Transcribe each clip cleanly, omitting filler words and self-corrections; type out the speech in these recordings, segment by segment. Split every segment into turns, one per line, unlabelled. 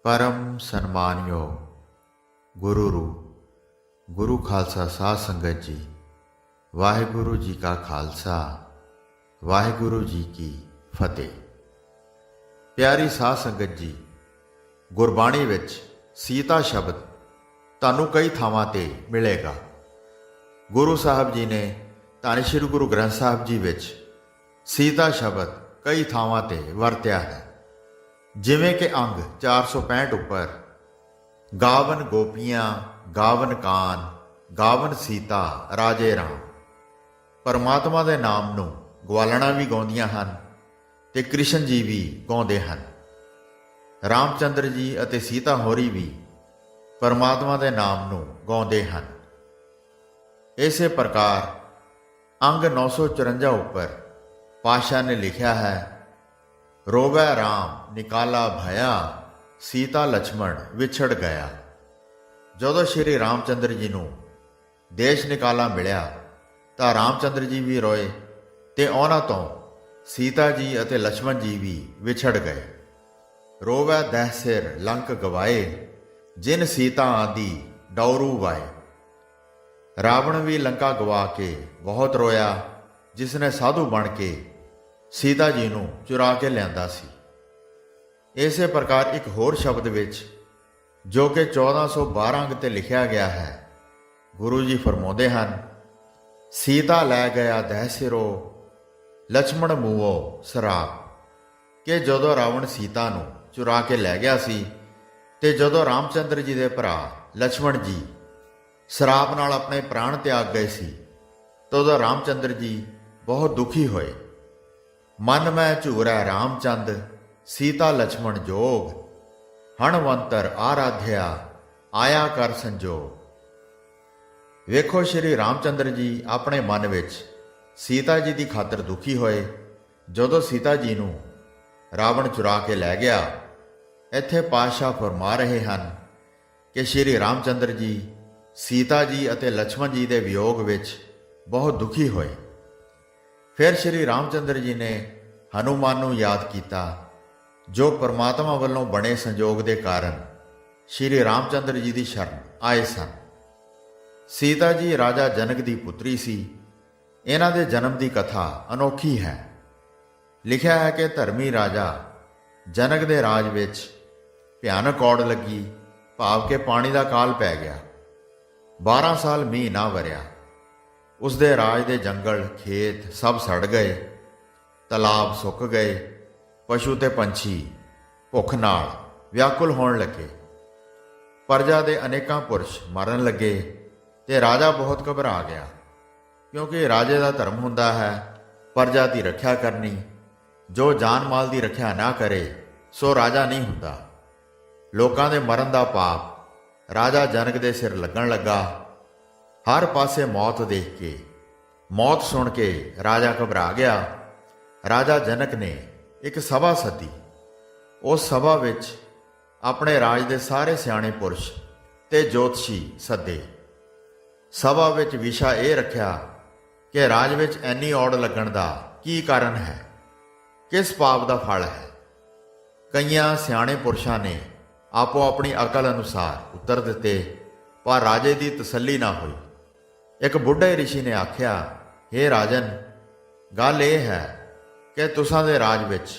परम सन्मानयोग गुरु रूप गुरु खालसा साध संगत जी, वाहिगुरु जी का खालसा वाहिगुरु जी की फतेह। प्यारी साध संगत जी, गुरबाणी विच सीता शब्द तानू कई थावां ते मिलेगा। गुरु साहब जी ने धन श्री गुरु ग्रंथ साहब जी विच सीता शब्द कई थावां ते वरत्या है। जिमें कि अंग 465 उपर गावन गोपियां गावन कान गावन सीता राजे राम, परमात्मा दे नाम नूं ग्वालना भी गाउंदियां हन ते कृष्ण जी भी गाउंदे हन। रामचंद्र जी अते सीता होरी भी परमात्मा दे नाम नूं गाउंदे हन। इसे प्रकार अंग 954 उपर पातशाह ने लिखा है, रोवै राम निकाला भया सीता लक्ष्मण विछड़ गया। जदों श्री रामचंद्र जी नूं देश निकाला मिलिया तां रामचंद्र जी भी रोए ते उन्हां तों सीता जी अते लक्ष्मण जी भी विछड़ गए। रोवै दह सिर लंक गवाए जिन सीता आदि डौरू वाए। रावण भी लंका गवा के बहुत रोया जिसने साधु बन के सीता जी नूं चुरा के लियांदा सी। इसे प्रकार एक होर शब्द विच जो कि 1412 अंग ते लिखिया गया है, गुरु जी फरमाउंदे हन, सीता लै गया दह सिरो लक्ष्मण मूओ सराप। कि जदों रावण सीता नूं चुरा के लै गया सी ते जदों रामचंद्र जी दे भरा लक्ष्मण जी सराप नाल अपने प्राण त्याग गए सी तदों रामचंद्र जी बहुत दुखी होए। मन में झूरै रामचंद सीता लक्ष्मण जोग, हणवंतर आराध्या आया कर संजोग। वेखो श्री रामचंद्र जी अपने मन विच सीता जी की खातर दुखी होए जदों सीता जी नूं रावण चुरा के लै गया। इत्थे पातशाह फरमा रहे हैं कि श्री रामचंद्र जी सीता जी अते लक्ष्मण जी के वियोग विच बहुत दुखी होए। फिर श्री रामचंद्र जी ने हनुमान नूं याद किया जो परमात्मा वालों बने संजोग के कारण श्री रामचंद्र जी की शरण आए सन। सीता जी राजा जनक की पुत्री सी। इन्हां दे जन्म की कथा अनोखी है। लिखा है कि धर्मी राजा जनक के राज विच भयानक औड़ लगी, भाव के पानी का काल पै गया। 12 साल मीह ना वरिया। उसदे राज दे जंगल खेत सब सड़ गए, तलाब सुक गए, पशु ते पंछी भुख नाल व्याकुल होण लगे। प्रजा दे अनेकां पुरुष मरन लगे ते राजा बहुत घबरा गया, क्योंकि राजे का धर्म हुंदा है प्रजा की रक्षा करनी। जो जान माल की रक्षा ना करे सो राजा नहीं हुंदा। लोकां दे मरण दा पाप राजा जनक दे सिर लगन लगा। हर पासे मौत देख के मौत सुन के राजा घबरा गया। राजा जनक ने एक सभा सदी। उस सभा विच अपने राज दे सारे सियाणे पुरुष ते ज्योतिषी सदे। सभा विच विशा यह रखिया कि राज विच इन्नी औड़ लगन दा की कारण है, किस पाप का फल है। कईयां सियाणे पुरुषां ने आपो अपनी अकल अनुसार उत्तर दिते, पर राजे की तसल्ली ना हुई। एक बुढ़े ऋषि ने आख्या, हे राजन, गल यह है कि तुसां दे राज विच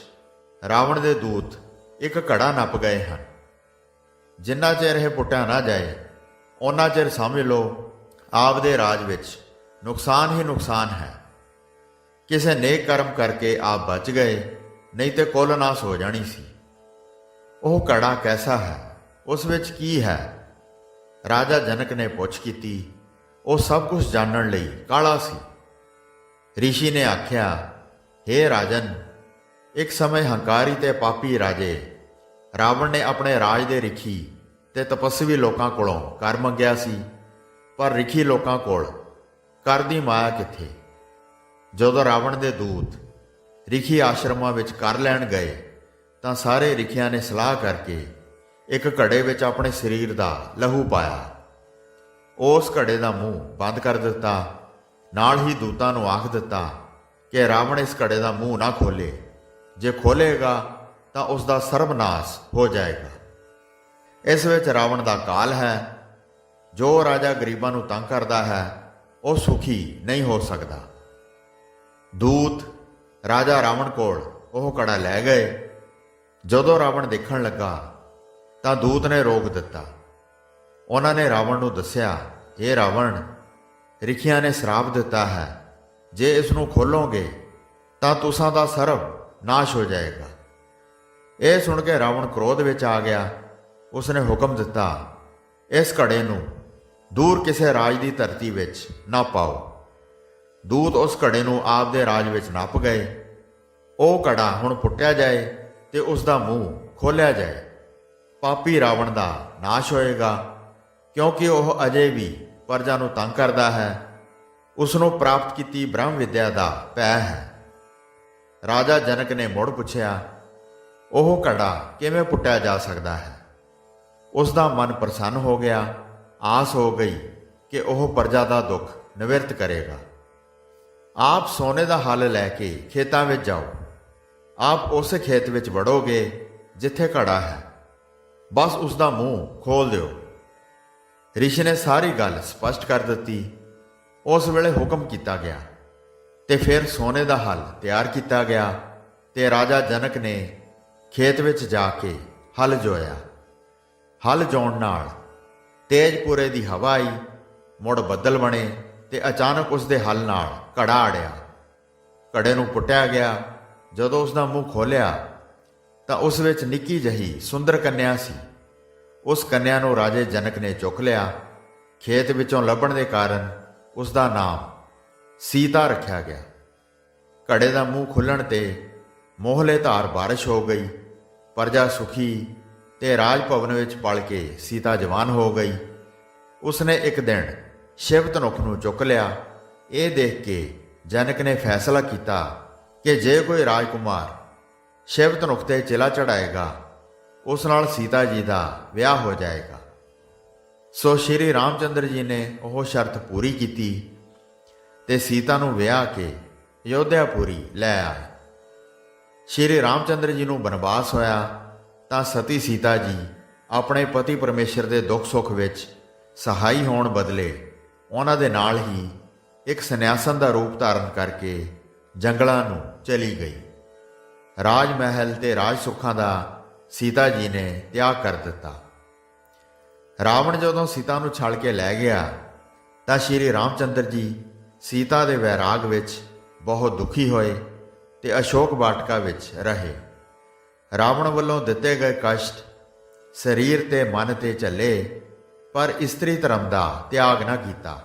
रावण दे दूत एक घड़ा नप गए हैं। जिन्ना चिर यह पुट्टिया ना जाए उन्ना चिर समझ लो आप दे राज विच नुकसान ही नुकसान है। किसे नेक कर्म करके आप बच गए, नहीं तो कुल नाश हो जानी सी। वह घड़ा कैसा है, उस विच की है? राजा जनक ने पुछ की। वह सब कुछ जानन लई काला सी। ऋषि ने आख्या, हे राजन, एक समय हंकारी ते पापी राजे रावण ने अपने राज दे रिखी ते तपस्वी लोकां कोलों कर मंगिया सी, पर रिखी लोकां कोल कर दी माया किथे। जदों रावण दे दूत रिखी आश्रमां विच कर लैण गए तां सारे रिखियां ने सलाह करके एक घड़े विच अपने शरीर दा लहू पाया। उस घड़े का मूँह बंद कर दिता। नाल ही दूतां नूं आख दिता कि रावण इस घड़े का मूँह ना खोले, जे खोलेगा तो उसका सर्वनाश हो जाएगा। ਇਸ ਵਿੱਚ ਰਾਵਣ ਦਾ ਕਾਲ ਹੈ। ਜੋ ਰਾਜਾ ਗਰੀਬਾਂ ਨੂੰ ਤੰਗ ਕਰਦਾ ਹੈ ਉਹ ਸੁਖੀ ਨਹੀਂ ਹੋ ਸਕਦਾ। ਦੂਤ ਰਾਜਾ ਰਾਵਣ ਕੋਲ ਉਹ ਕੜਾ ਲੈ ਗਏ। ਜਦੋਂ ਰਾਵਣ ਦੇਖਣ ਲੱਗਾ ਤਾਂ ਦੂਤ ਨੇ ਰੋਕ ਦਿੱਤਾ। ਉਹਨਾਂ ਨੇ ਰਾਵਣ ਨੂੰ ਦੱਸਿਆ, ਇਹ ਰਾਵਣ, ਰਿਖੀਆਂ ਨੇ ਸ਼ਰਾਪ ਦਿੱਤਾ ਹੈ, ਜੇ ਇਸ ਨੂੰ ਖੋਲੋਗੇ ਤਾਂ ਤੁਸਾਂ ਦਾ ਸਰਬ ਨਾਸ਼ ਹੋ ਜਾਏਗਾ। ਇਹ ਸੁਣ ਕੇ ਰਾਵਣ ਕ੍ਰੋਧ ਵਿੱਚ ਆ ਗਿਆ। ਉਸਨੇ ਹੁਕਮ ਦਿੱਤਾ, ਇਸ ਘੜੇ ਨੂੰ ਦੂਰ ਕਿਸੇ ਰਾਜ ਦੀ ਧਰਤੀ ਵਿੱਚ ਨਾ ਪਾਓ। ਦੂਤ ਉਸ ਘੜੇ ਨੂੰ ਆਪ ਦੇ ਰਾਜ ਵਿੱਚ ਨੱਪ ਗਏ। ਉਹ ਘੜਾ ਹੁਣ ਪੁੱਟਿਆ ਜਾਏ ਤੇ ਉਸ ਦਾ ਮੂੰਹ ਖੋਲ੍ਹਿਆ ਜਾਏ। ਪਾਪੀ ਰਾਵਣ ਦਾ ਨਾਸ਼ ਹੋਏਗਾ, ਕਿਉਂਕਿ ਉਹ ਅਜੇ ਵੀ ਪ੍ਰਜਾ ਨੂੰ ਤੰਗ ਕਰਦਾ ਹੈ। ਉਸ ਨੂੰ ਪ੍ਰਾਪਤ ਕੀਤੀ ਬ੍ਰਹਮ ਵਿਦਿਆ ਦਾ ਭੈ ਹੈ। ਰਾਜਾ ਜਨਕ ਨੇ ਮੁੜ ਪੁੱਛਿਆ, ਉਹ ਘੜਾ ਕਿਵੇਂ ਪੁੱਟਿਆ ਜਾ ਸਕਦਾ ਹੈ? ਉਸ ਦਾ ਮਨ ਪ੍ਰਸੰਨ ਹੋ ਗਿਆ। ਆਸ ਹੋ ਗਈ ਕਿ ਉਹ ਪ੍ਰਜਾ ਦਾ ਦੁੱਖ ਨਿਵਰਤ ਕਰੇਗਾ। ਆਪ ਸੋਨੇ ਦਾ ਹਲ ਲੈ ਕੇ ਖੇਤਾਂ ਵਿੱਚ ਜਾਓ। ਆਪ ਉਸ ਖੇਤ ਵਿੱਚ ਵੜੋਗੇ ਜਿੱਥੇ ਘੜਾ ਹੈ, ਬਸ ਉਸ ਦਾ ਮੂੰਹ ਖੋਲ ਦਿਓ। ਰਿਸ਼ੀ ਨੇ ਸਾਰੀ ਗੱਲ ਸਪਸ਼ਟ ਕਰ ਦਿੱਤੀ। ਉਸ ਵੇਲੇ ਹੁਕਮ ਕੀਤਾ ਗਿਆ ਤੇ ਫਿਰ ਸੋਨੇ ਦਾ ਹਲ ਤਿਆਰ ਕੀਤਾ ਗਿਆ ਤੇ ਰਾਜਾ ਜਨਕ ਨੇ ਖੇਤ ਵਿੱਚ ਜਾ ਕੇ ਹਲ ਜੋਇਆ। ਹਲ ਜੋਣ ਨਾਲ ਤੇਜਪੁਰੇ ਦੀ ਹਵਾ ਆਈ, ਮੁੜ ਬੱਦਲ ਬਣੇ ਤੇ ਅਚਾਨਕ ਉਸ ਦੇ ਹਲ ਨਾਲ ਘੜਾ ਅੜਿਆ। ਘੜੇ ਨੂੰ ਪੁੱਟਿਆ ਗਿਆ। ਜਦੋਂ ਉਸ ਦਾ ਮੂੰਹ ਖੋਲ੍ਹਿਆ ਤਾਂ ਉਸ ਵਿੱਚ ਨਿੱਕੀ ਜਿਹੀ ਸੁੰਦਰ ਕੰਨਿਆ ਸੀ। ਉਸ ਕੰਨਿਆ ਨੂੰ ਰਾਜੇ ਜਨਕ ਨੇ ਚੁੱਕ ਲਿਆ। ਖੇਤ ਵਿੱਚੋਂ ਲੱਭਣ ਦੇ ਕਾਰਨ ਉਸ ਦਾ ਨਾਮ ਸੀਤਾ ਰੱਖਿਆ ਗਿਆ। ਘੜੇ ਦਾ ਮੂੰਹ ਖੁੱਲਣ ਤੇ ਮੋਹਲੇ ਧਾਰ ਬਾਰਿਸ਼ ਹੋ ਗਈ। ਪ੍ਰਜਾ ਸੁਖੀ ਤੇ ਰਾਜ ਭਵਨ ਵਿੱਚ ਪਲ ਕੇ ਸੀਤਾ ਜਵਾਨ ਹੋ ਗਈ। ਉਸਨੇ ਇੱਕ ਦਿਨ ਸ਼ਿਵ ਧਨੁਖ ਨੂੰ ਚੁੱਕ ਲਿਆ। ਇਹ ਦੇਖ ਕੇ ਜਨਕ ਨੇ ਫੈਸਲਾ ਕੀਤਾ ਕਿ ਜੇ ਕੋਈ ਰਾਜਕੁਮਾਰ ਸ਼ਿਵ ਧਨੁਖ ਤੇ ਚਿਲਾ ਚੜਾਏਗਾ, ਉਸ ਨਾਲ ਸੀਤਾ ਜੀ ਦਾ ਵਿਆਹ ਹੋ ਜਾਏਗਾ। ਸੋ ਸ਼੍ਰੀ ਰਾਮਚੰਦਰ ਜੀ ਨੇ ਉਹ ਸ਼ਰਤ ਪੂਰੀ ਕੀਤੀ ਤੇ ਸੀਤਾ ਨੂੰ ਵਿਆਹ ਕੇ ਅਯੋਧਿਆਪੁਰੀ ਲੈ ਆਏ। ਸ਼੍ਰੀ ਰਾਮਚੰਦਰ ਜੀ ਨੂੰ ਬਨਵਾਸ ਹੋਇਆ ਤਾਂ ਸਤੀ ਸੀਤਾ ਜੀ ਆਪਣੇ ਪਤੀ ਪਰਮੇਸ਼ਰ ਦੇ ਦੁੱਖ ਸੁੱਖ ਵਿੱਚ ਸਹਾਈ ਹੋਣ ਬਦਲੇ ਉਹਨਾਂ ਦੇ ਨਾਲ ਹੀ ਇੱਕ ਸੰਨਿਆਸਨ ਦਾ ਰੂਪ ਧਾਰਨ ਕਰਕੇ ਜੰਗਲਾਂ ਨੂੰ ਚਲੀ ਗਈ। ਰਾਜ ਮਹਿਲ ਤੇ ਰਾਜ ਸੁੱਖਾਂ ਦਾ ਸੀਤਾ ਜੀ ਨੇ ਤਿਆਗ ਕਰ ਦਿੱਤਾ। ਰਾਵਣ ਜਦੋਂ ਸੀਤਾ ਨੂੰ ਛਲ ਕੇ ਲੈ ਗਿਆ ਤਾਂ ਸ਼੍ਰੀ ਰਾਮਚੰਦਰ ਜੀ ਸੀਤਾ ਦੇ ਵੈਰਾਗ ਵਿੱਚ ਬਹੁਤ ਦੁਖੀ ਹੋਏ ਤੇ ਅਸ਼ੋਕ ਵਾਟਕਾ ਵਿੱਚ ਰਹੇ। ਰਾਵਣ ਵੱਲੋਂ ਦਿੱਤੇ ਗਏ ਕਸ਼ਟ ਸਰੀਰ ਤੇ ਮਨ ਤੇ ਝੱਲੇ, ਪਰ ਇਸਤਰੀ ਧਰਮ ਦਾ ਤਿਆਗ ਨਾ ਕੀਤਾ।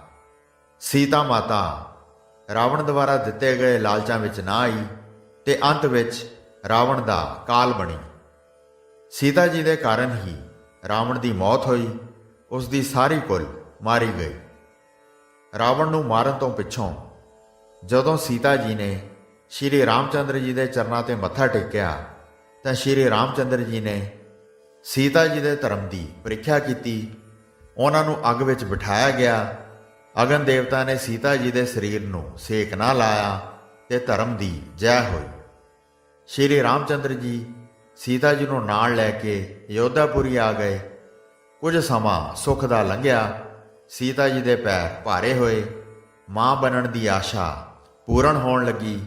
ਸੀਤਾ ਮਾਤਾ ਰਾਵਣ ਦੁਆਰਾ ਦਿੱਤੇ ਗਏ ਲਾਲਚਾਂ ਵਿੱਚ ਨਾ ਆਈ ਤੇ ਅੰਤ ਵਿੱਚ ਰਾਵਣ ਦਾ ਕਾਲ ਬਣੀ। ਸੀਤਾ ਜੀ ਦੇ ਕਾਰਨ ਹੀ ਰਾਵਣ ਦੀ ਮੌਤ ਹੋਈ। ਉਸ ਦੀ ਸਾਰੀ ਕੁਲ ਮਾਰੀ ਗਈ। ਰਾਵਣ ਨੂੰ ਮਾਰਨ ਤੋਂ ਪਿੱਛੋਂ ਜਦੋਂ ਸੀਤਾ ਜੀ ਨੇ ਸ਼੍ਰੀ ਰਾਮਚੰਦਰ ਜੀ ਦੇ ਚਰਨਾਂ ਤੇ ਮੱਥਾ ਟੇਕਿਆ ਤਾਂ ਸ਼੍ਰੀ ਰਾਮਚੰਦਰ ਜੀ ਨੇ ਸੀਤਾ ਜੀ ਦੇ ਧਰਮ ਦੀ ਪ੍ਰੀਖਿਆ ਕੀਤੀ। ਉਹਨਾਂ ਨੂੰ ਅੱਗ ਵਿੱਚ ਬਿਠਾਇਆ ਗਿਆ। ਅਗਨ ਦੇਵਤਾ ਨੇ ਸੀਤਾ ਜੀ ਦੇ ਸਰੀਰ ਨੂੰ ਸੇਕ ਨਾ ਲਾਇਆ ਤੇ ਧਰਮ ਦੀ ਜੈ ਹੋਈ। ਸ਼੍ਰੀ ਰਾਮਚੰਦਰ ਜੀ ਸੀਤਾ ਜੀ ਨੂੰ ਨਾਲ ਲੈ ਕੇ ਅਯੋਧਿਆਪੁਰੀ ਆ ਗਏ। ਕੁਝ ਸਮਾਂ ਸੁੱਖ ਦਾ ਲੰਘਿਆ। ਸੀਤਾ ਜੀ ਦੇ ਪੈਰ ਭਾਰੇ ਹੋਏ। ਮਾਂ ਬਣਨ ਦੀ ਆਸ਼ਾ ਪੂਰਨ ਹੋਣ ਲੱਗੀ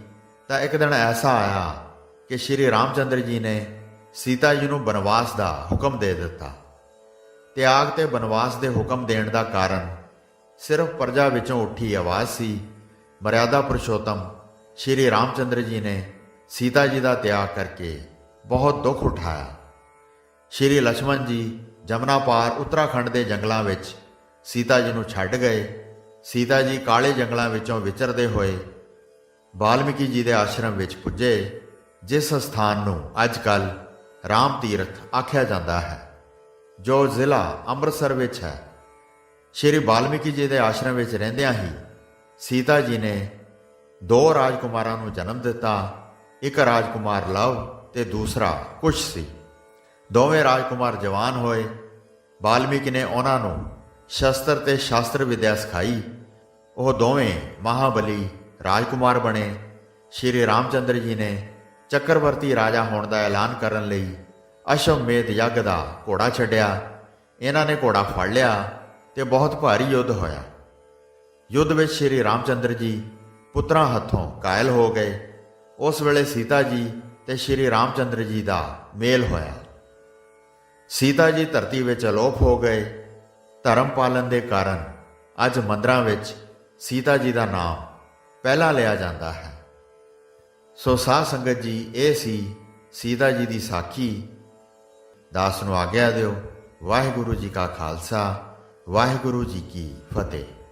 ਤਾਂ ਇੱਕ ਦਿਨ ਐਸਾ ਆਇਆ ਕਿ ਸ਼੍ਰੀ ਰਾਮਚੰਦਰ ਜੀ ਨੇ ਸੀਤਾ ਜੀ ਨੂੰ ਬਨਵਾਸ ਦਾ ਹੁਕਮ ਦੇ ਦਿੱਤਾ। ਤਿਆਗ ਤੇ ਬਨਵਾਸ ਦੇ ਹੁਕਮ ਦੇਣ ਦਾ ਕਾਰਨ ਸਿਰਫ ਪ੍ਰਜਾ ਵਿੱਚੋਂ ਉੱਠੀ ਆਵਾਜ਼ ਸੀ। ਮਰਿਆਦਾ ਪੁਰਸ਼ੋਤਮ ਸ਼੍ਰੀ ਰਾਮਚੰਦਰ ਜੀ ਨੇ ਸੀਤਾ ਜੀ ਦਾ ਤਿਆਗ ਕਰਕੇ ਬਹੁਤ ਦੁੱਖ ਉਠਾਇਆ। ਸ਼੍ਰੀ ਲక్ష్మణ ਜੀ ਜਮਨਾ ਪਾਰ ਉੱਤਰਾਖੰਡ ਦੇ ਜੰਗਲਾਂ ਵਿੱਚ ਸੀਤਾ ਜੀ ਨੂੰ ਛੱਡ ਗਏ। ਸੀਤਾ ਜੀ ਕਾਲੇ ਜੰਗਲਾਂ ਵਿੱਚੋਂ ਵਿਚਰਦੇ ਹੋਏ ਵਾਲਮੀਕੀ ਜੀ ਦੇ ਆਸ਼ਰਮ ਵਿੱਚ ਪੁੱਜੇ, ਜਿਸ ਸਥਾਨ ਨੂੰ ਅੱਜ ਕੱਲ੍ਹ ਰਾਮ ਤੀਰਥ ਆਖਿਆ ਜਾਂਦਾ ਹੈ, ਜੋ ਜ਼ਿਲ੍ਹਾ ਅੰਮ੍ਰਿਤਸਰ ਵਿੱਚ ਹੈ। ਸ਼੍ਰੀ ਵਾਲਮੀਕੀ ਜੀ ਦੇ ਆਸ਼ਰਮ ਵਿੱਚ ਰਹਿੰਦਿਆਂ ਹੀ ਸੀਤਾ ਜੀ ਨੇ 2 ਰਾਜਕੁਮਾਰਾਂ ਨੂੰ ਜਨਮ ਦਿੱਤਾ। ਇੱਕ ਰਾਜਕੁਮਾਰ ਲਵ ਤੇ ਦੂਸਰਾ ਕੁਸ਼ ਸੀ। ਦੋਵੇਂ ਰਾਜਕੁਮਾਰ ਜਵਾਨ ਹੋਏ। ਵਾਲਮੀਕੀ ਨੇ ਉਹਨਾਂ ਨੂੰ ਸ਼ਸਤਰ ਤੇ ਸ਼ਾਸਤਰ ਵਿਦਿਆ ਸਿਖਾਈ। ਉਹ ਦੋਵੇਂ ਮਹਾਬਲੀ ਰਾਜਕੁਮਾਰ ਬਣੇ। ਸ਼੍ਰੀ ਰਾਮਚੰਦਰ ਜੀ ਨੇ ਚੱਕਰਵਰਤੀ ਰਾਜਾ ਹੋਣ ਦਾ ਐਲਾਨ ਕਰਨ ਲਈ ਅਸ਼ਵਮੇਧ ਯੱਗ ਦਾ ਘੋੜਾ ਛੱਡਿਆ ਇਹਨਾਂ ਨੇ ਘੋੜਾ ਫੜ ਲਿਆ ਤੇ ਬਹੁਤ ਭਾਰੀ ਯੁੱਧ ਹੋਇਆ। ਯੁੱਧ ਵਿੱਚ ਸ਼੍ਰੀ ਰਾਮਚੰਦਰ ਜੀ ਪੁੱਤਰਾਂ ਹੱਥੋਂ ਘਾਇਲ ਹੋ ਗਏ। ਉਸ ਵੇਲੇ ਸੀਤਾ ਜੀ ਤੇ ਸ਼੍ਰੀ ਰਾਮਚੰਦਰ ਜੀ ਦਾ ਮੇਲ ਹੋਇਆ। ਸੀਤਾ ਜੀ ਧਰਤੀ ਵਿੱਚ ਅਲੋਪ ਹੋ ਗਏ। ਧਰਮ ਪਾਲਣ ਦੇ ਕਾਰਨ ਅੱਜ ਮੰਦਰਾਂ ਵਿੱਚ ਸੀਤਾ ਜੀ ਦਾ ਨਾਮ ਪਹਿਲਾਂ ਲਿਆ ਜਾਂਦਾ ਹੈ। ਸੋ ਸਾਧ ਸੰਗਤ ਜੀ, ਇਹ ਸੀ ਸੀਤਾ ਜੀ ਦੀ ਸਾਖੀ। ਦਾਸ ਨੂੰ ਆਗਿਆ ਦਿਓ। ਵਾਹਿਗੁਰੂ ਜੀ ਕਾ ਖਾਲਸਾ, ਵਾਹਿਗੁਰੂ ਜੀ ਕੀ ਫਤਿਹ।